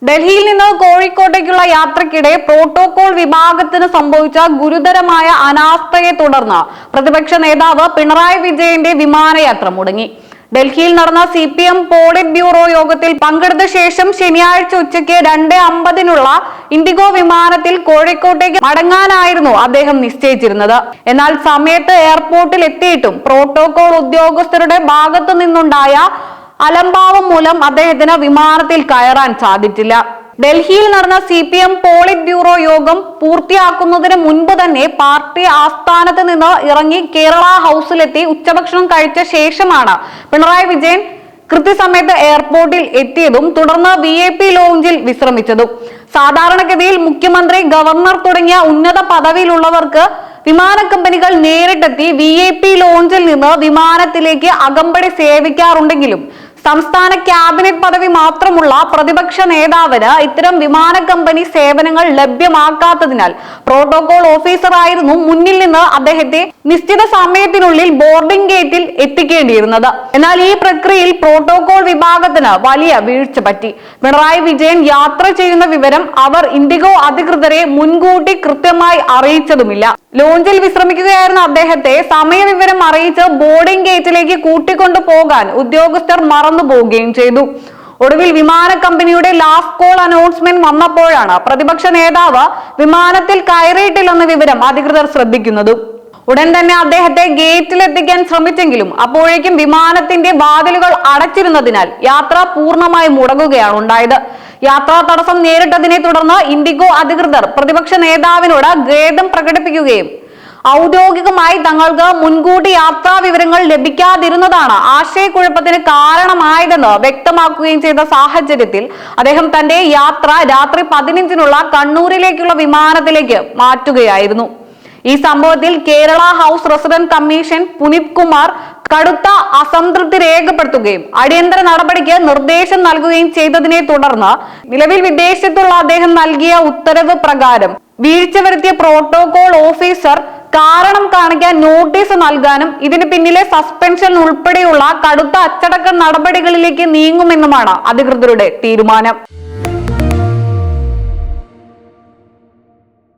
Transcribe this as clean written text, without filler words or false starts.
ഡൽഹിയിൽ നിന്ന് കോഴിക്കോട്ടേക്കുള്ള യാത്രക്കിടെ പ്രോട്ടോകോൾ വിഭാഗത്തിന് സംഭവിച്ച ഗുരുതരമായ അനാസ്ഥയെ തുടർന്ന് പ്രതിപക്ഷ നേതാവ് പിണറായി വിജയന്റെ വിമാനയാത്ര മുടങ്ങി. ഡൽഹിയിൽ നടന്ന CPM പോളിറ്റ് ബ്യൂറോ യോഗത്തിൽ പങ്കെടുത്ത ശേഷം ശനിയാഴ്ച ഉച്ചയ്ക്ക് 2:50 ഇൻഡിഗോ വിമാനത്തിൽ കോഴിക്കോട്ടേക്ക് മടങ്ങാനായിരുന്നു അദ്ദേഹം നിശ്ചയിച്ചിരുന്നത്. എന്നാൽ സമയത്ത് എയർപോർട്ടിൽ എത്തിയിട്ടും പ്രോട്ടോകോൾ ഉദ്യോഗസ്ഥരുടെ ഭാഗത്തു നിന്നുണ്ടായ അലംഭാവം മൂലം അദ്ദേഹത്തിന് വിമാനത്തിൽ കയറാൻ സാധിച്ചില്ല. ഡൽഹിയിൽ നടന്ന CPM പോളിറ്റ് ബ്യൂറോ യോഗം പൂർത്തിയാക്കുന്നതിന് മുൻപ് തന്നെ പാർട്ടി ആസ്ഥാനത്ത് നിന്ന് ഇറങ്ങി കേരള ഹൗസിലെത്തി ഉച്ചഭക്ഷണം കഴിച്ച ശേഷമാണ് പിണറായി വിജയൻ കൃത്യസമയത്ത് എയർപോർട്ടിൽ എത്തിയതും തുടർന്ന് VIP ലോഞ്ചിൽ വിശ്രമിച്ചതും. സാധാരണഗതിയിൽ മുഖ്യമന്ത്രി, ഗവർണർ തുടങ്ങിയ ഉന്നത പദവിയിലുള്ളവർക്ക് വിമാന കമ്പനികൾ നേരിട്ടെത്തി VIP ലോഞ്ചിൽ നിന്ന് വിമാനത്തിലേക്ക് അകമ്പടി സേവിക്കാറുണ്ടെങ്കിലും സംസ്ഥാന ക്യാബിനറ്റ് പദവി മാത്രമുള്ള പ്രതിപക്ഷ നേതാവിന് ഇത്തരം വിമാന കമ്പനി സേവനങ്ങൾ ലഭ്യമാക്കാത്തതിനാൽ പ്രോട്ടോകോൾ ഓഫീസറായിരുന്നു മുന്നിൽ നിന്ന് അദ്ദേഹത്തെ നിശ്ചിത സമയത്തിനുള്ളിൽ ബോർഡിംഗ് ഗേറ്റിൽ എത്തിക്കേണ്ടിയിരുന്നത്. എന്നാൽ ഈ പ്രക്രിയയിൽ പ്രോട്ടോകോൾ വിഭാഗത്തിന് വലിയ വീഴ്ച പറ്റി. പിണറായി വിജയൻ യാത്ര ചെയ്യുന്ന വിവരം അവർ ഇൻഡിഗോ അധികൃതരെ മുൻകൂട്ടി കൃത്യമായി അറിയിച്ചതുമില്ല. ലോഞ്ചിൽ വിശ്രമിക്കുകയായിരുന്ന അദ്ദേഹത്തെ സമയവിവരം അറിയിച്ച് ബോർഡിംഗ് ഗേറ്റിലേക്ക് കൂട്ടിക്കൊണ്ടു പോകാൻ ഉദ്യോഗസ്ഥർ മറന്നുപോവുകയും ചെയ്തു. ഒടുവിൽ വിമാന കമ്പനിയുടെ ലാസ്റ്റ് കോൾ അനൗൺസ്മെന്റ് വന്നപ്പോഴാണ് പ്രതിപക്ഷ നേതാവ് വിമാനത്തിൽ കയറിയിട്ടില്ലെന്ന വിവരം അധികൃതർ ശ്രദ്ധിക്കുന്നത്. ഉടൻ തന്നെ അദ്ദേഹത്തെ ഗേറ്റിലെത്തിക്കാൻ ശ്രമിച്ചെങ്കിലും അപ്പോഴേക്കും വിമാനത്തിന്റെ വാതിലുകൾ അടച്ചിരുന്നതിനാൽ യാത്ര പൂർണ്ണമായി മുടങ്ങുകയാണ് ഉണ്ടായത്. യാത്രാ തടസ്സം നേരിട്ടതിനെ തുടർന്ന് ഇൻഡിഗോ അധികൃതർ പ്രതിപക്ഷ നേതാവിനോട് ഖേദം പ്രകടിപ്പിക്കുകയും ഔദ്യോഗികമായി തങ്ങൾക്ക് മുൻകൂട്ടി യാത്രാ വിവരങ്ങൾ ലഭിക്കാതിരുന്നതാണ് ആശയക്കുഴപ്പത്തിന് കാരണമായതെന്ന് വ്യക്തമാക്കുകയും ചെയ്ത സാഹചര്യത്തിൽ അദ്ദേഹം തന്റെ യാത്ര രാത്രി 15 കണ്ണൂരിലേക്കുള്ള വിമാനത്തിലേക്ക് മാറ്റുകയായിരുന്നു. ഈ സംഭവത്തിൽ Kerala house resident commission Punit Kumar കടുത്ത അസംതൃപ്തി രേഖപ്പെടുത്തുകയും അടിയന്തര നടപടിക്ക് നിർദ്ദേശം നൽകുകയും ചെയ്തതിനെ തുടർന്ന് നിലവിൽ വിദേശത്തുള്ള അദ്ദേഹം നൽകിയ ഉത്തരവ് പ്രകാരം വീഴ്ച വരുത്തിയ പ്രോട്ടോകോൾ ഓഫീസർ കാരണം കാണിക്കാൻ നോട്ടീസ് നൽകാനും ഇതിന് പിന്നിലെ സസ്പെൻഷൻ ഉൾപ്പെടെയുള്ള കടുത്ത അച്ചടക്ക നടപടികളിലേക്ക് നീങ്ങുമെന്നുമാണ് അധികൃതരുടെ തീരുമാനം.